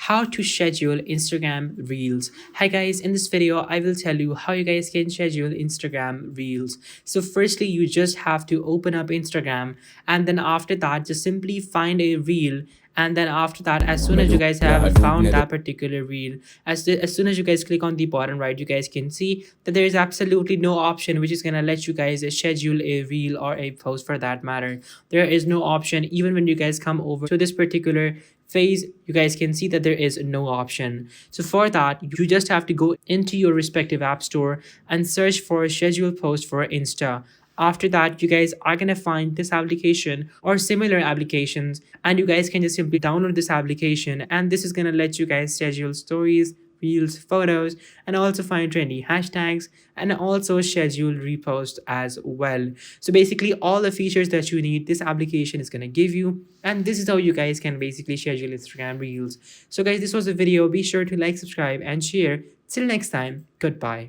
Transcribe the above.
how to schedule Instagram Reels. Hi guys, in this video I will tell you how you guys can schedule Instagram Reels. So firstly, you just have to open up Instagram, and then after that just simply find a reel, and then after that, as soon as you guys have found that particular reel, as soon as you guys click on the bottom right, you guys can see that there is absolutely no option which is going to let you guys schedule a reel or a post for that matter. There is no option. Even when you guys come over to this particular phase, you guys can see that there is no option. So for that, you just have to go into your respective app store and search for schedule post for Insta. After that, you guys are going to find this application or similar applications, and you guys can just simply download this application, and this is going to let you guys schedule stories, reels, photos, and also find trendy hashtags, and also schedule repost as well. So basically all the features that you need, this application is going to give you, and this is how you guys can basically schedule Instagram Reels. So guys, this was the video. Be sure to like, subscribe, and share. Till next time, goodbye.